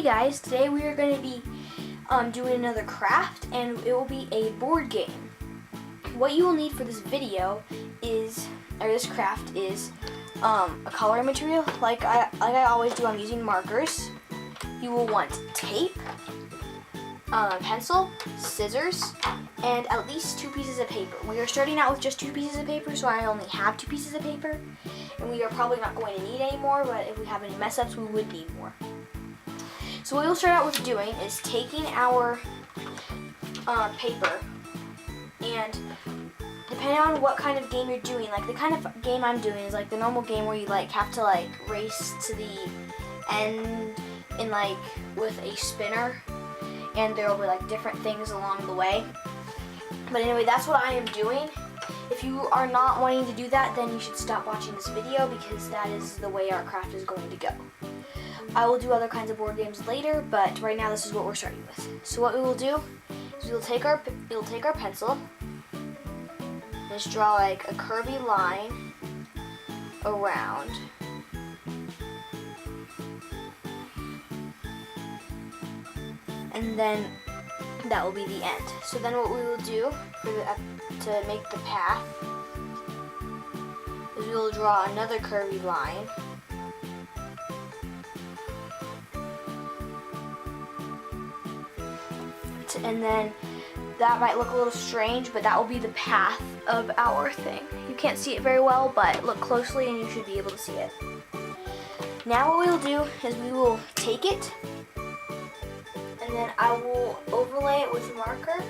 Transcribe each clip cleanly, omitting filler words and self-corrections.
guys, today we are going to be doing another craft, and it will be a board game. What you will need for this video is, or this craft is, a coloring material. Like I always do, I'm using markers. You will want tape, pencil, scissors, and at least 2 pieces of paper. We are starting out with just 2 pieces of paper, so I only have 2 pieces of paper, and we are probably not going to need any more, but if we have any mess ups, we would need more. So what we'll start out with doing is taking our paper, and depending on what kind of game you're doing, like the kind of game I'm doing is like the normal game where you like have to like race to the end in like with a spinner, and there will be like different things along the way. But anyway, that's what I am doing. If you are not wanting to do that, then you should stop watching this video, because that is the way our craft is going to go. I will do other kinds of board games later, but right now this is what we're starting with. So what we will do is we'll take our pencil, and just draw like a curvy line around. And then that will be the end. So then what we will do to make the path is we will draw another curvy line. And then that might look a little strange, but that will be the path of our thing. You can't see it very well, but look closely and you should be able to see it. Now what we will do is we will take it, and then I will overlay it with a marker.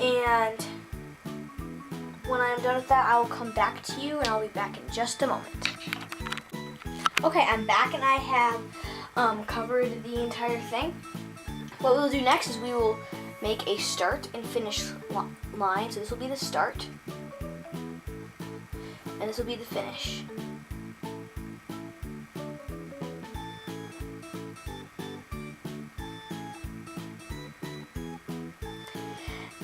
And when I'm done with that, I will come back to you, and I'll be back in just a moment. Okay, I'm back, and I have covered the entire thing. What we'll do next is we will make a start and finish line. So this will be the start, and this will be the finish.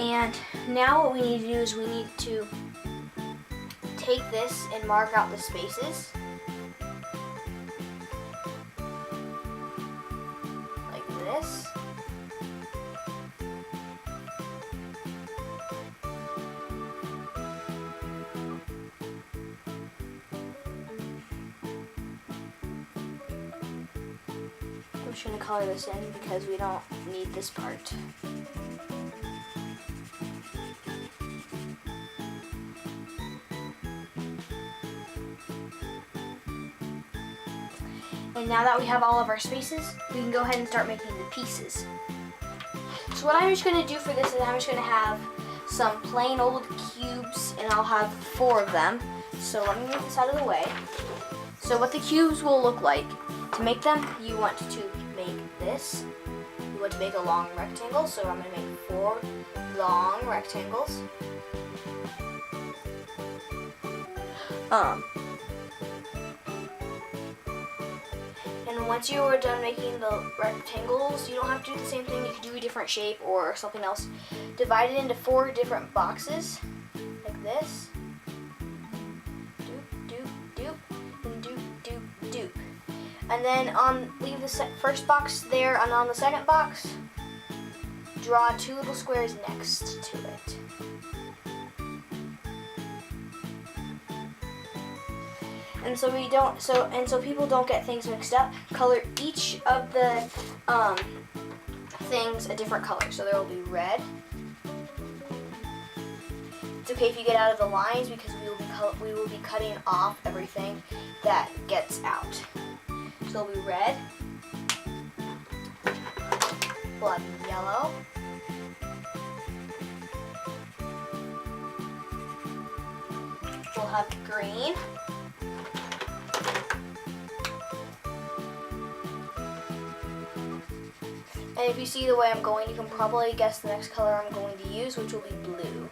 And now what we need to do is we need to take this and mark out the spaces. Like this. I'm just going to color this in because we don't need this part. And now that we have all of our spaces, we can go ahead and start making the pieces. So what I'm just going to do for this is I'm just going to have some plain old cubes, and I'll have 4 of them. So let me move this out of the way. So what the cubes will look like, to make them, you want to make this. You want to make a long rectangle, so I'm going to make 4 long rectangles. And once you are done making the rectangles, you don't have to do the same thing. You can do a different shape or something else. Divide it into 4 different boxes, like this. Doop, doop, doop, and doop, doop, doop. And then leave the first box there, and on the second box, draw 2 little squares next to it. And so people don't get things mixed up. Color each of the things a different color. So there will be red. It's okay if you get out of the lines, because we will be cutting off everything that gets out. So it'll be red. We'll have yellow. We'll have green. And if you see the way I'm going, you can probably guess the next color I'm going to use, which will be blue.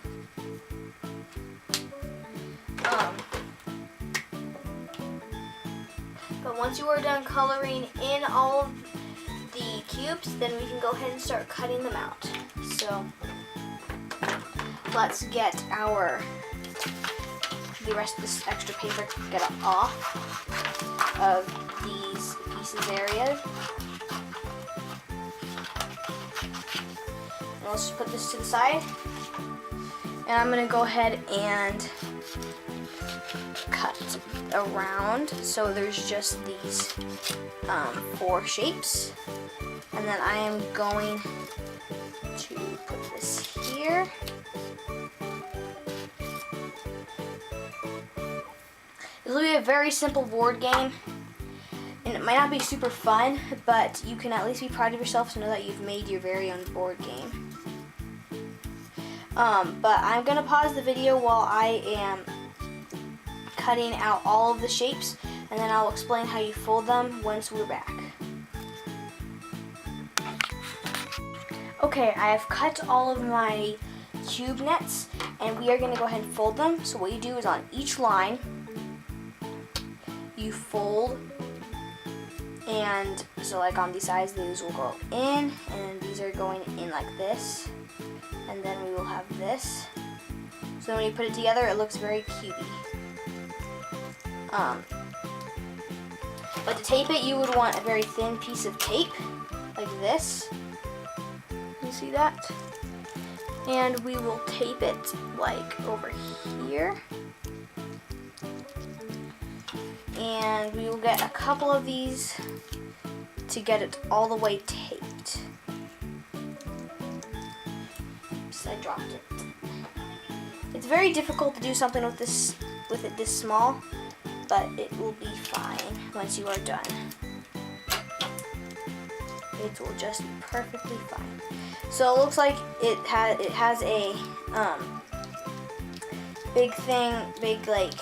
But once you are done coloring in all of the cubes, then we can go ahead and start cutting them out. So let's get the rest of this extra paper, get it off of these pieces area. And let's just put this to the side. And I'm gonna go ahead and cut around so there's just these 4 shapes. And then I am going to put this here. This will be a very simple board game, and it might not be super fun, but you can at least be proud of yourself to know that you've made your very own board game. But I'm gonna pause the video while I am cutting out all of the shapes, and then I'll explain how you fold them once we're back. Okay, I have cut all of my cube nets, and we are gonna go ahead and fold them. So what you do is on each line, you fold, and so like on these sides, these will go in, and these are going in like this, and then we will have this. So when you put it together, it looks very cubey. But to tape it, you would want a very thin piece of tape, like this. You see that? And we will tape it like over here. And we will get a couple of these to get it all the way taped. Oops, I dropped it. It's very difficult to do something with it this small, but it will be fine once you are done. It will just be perfectly fine. So it looks like it has a big like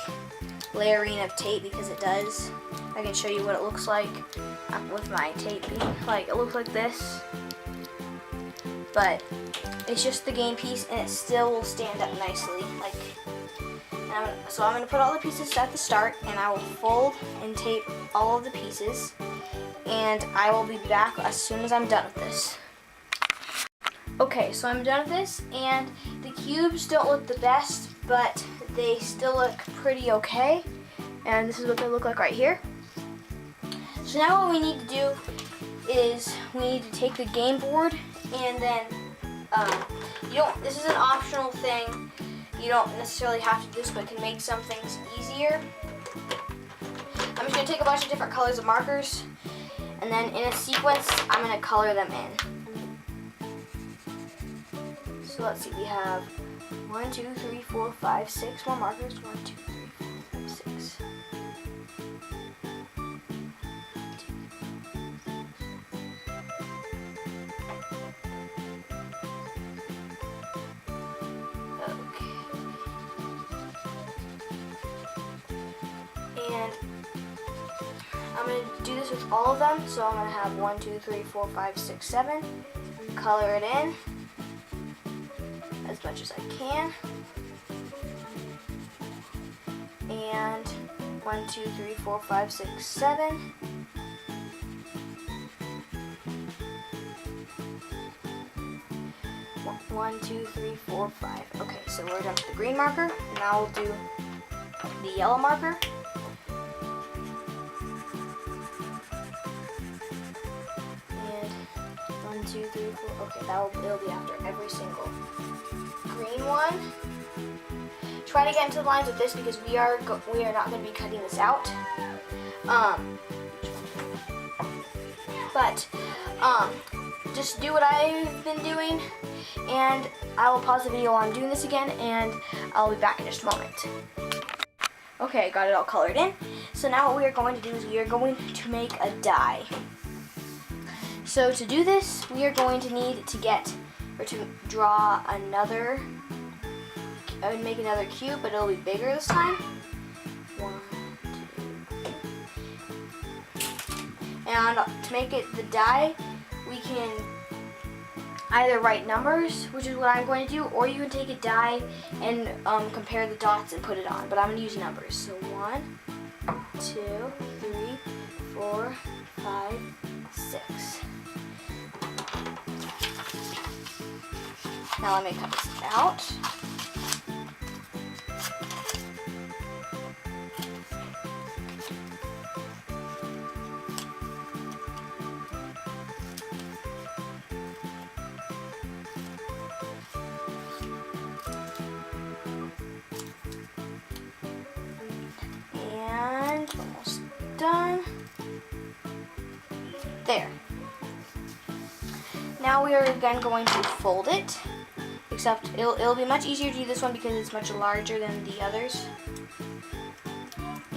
layering of tape, because it does. I can show you what it looks like with my taping. Like, it looks like this, but it's just the game piece, and it still will stand up nicely. Like, so I'm gonna put all the pieces at the start, and I will fold and tape all of the pieces, and I will be back as soon as I'm done with this. Okay, so I'm done with this, and the cubes don't look the best, but they still look pretty okay. And this is what they look like right here. So now what we need to do is we need to take the game board, and then this is an optional thing. You don't necessarily have to do this, but it can make some things easier. I'm just gonna take a bunch of different colors of markers, and then in a sequence, I'm gonna color them in. So let's see, we have 1, 2, 3, 4, 5, 6 more markers. 1, 2, 3, 4, 5, 6. And I'm going to do this with all of them. So I'm going to have 1, 2, 3, 4, 5, 6, 7. Color it in as much as I can. And 1, 2, 3, 4, 5, 6, 7. One, 2, 3, 4, 5. Okay, so we're done with the green marker. Now we'll do the yellow marker. And 1, 2, 3, 4. Okay, it'll be after every single green one. Try to get into the lines with this because we are not going to be cutting this out. But just do what I've been doing, and I will pause the video while I'm doing this again, and I'll be back in just a moment. Okay, got it all colored in. So now what we are going to do is we are going to make a die. So to do this, we are going to need to draw another, I would make another cube, but it'll be bigger this time. 1, 2. And to make it the die, we can either write numbers, which is what I'm going to do, or you can take a die and compare the dots and put it on. But I'm going to use numbers. So 1, 2, 3, 4, 5, 6. Now let me cut this out. There. Now we are again going to fold it, except it'll be much easier to do this one because it's much larger than the others.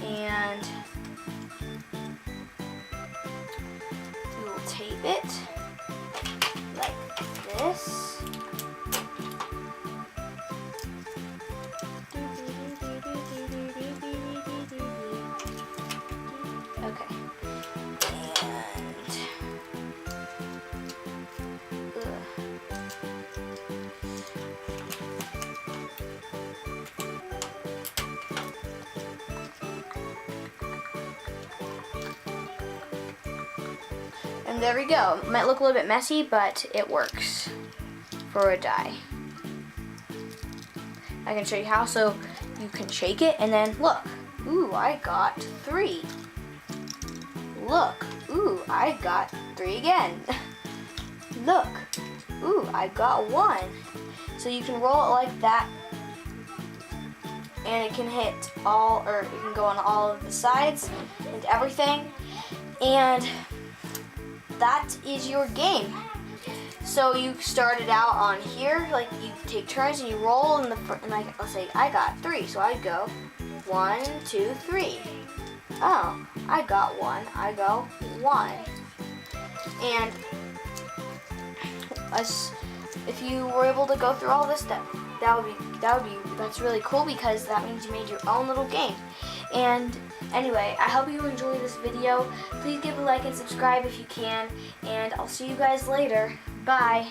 And we will tape it like this. Okay. And there we go. It might look a little bit messy, but it works for a die. I can show you how. So you can shake it and then look. Ooh, I got 3. Look. Ooh, I got 3 again. Look. Ooh, I got 1. So you can roll it like that. And it can hit all, or it can go on all of the sides and everything. And that is your game. So you start it out on here, like you take turns and you roll, and like let's say I got 3, so I'd go 1, 2, 3. Oh, I got 1. I go 1. And if you were able to go through all this, that's really cool because that means you made your own little game. And anyway, I hope you enjoyed this video. Please give a like and subscribe if you can, and I'll see you guys later. Bye.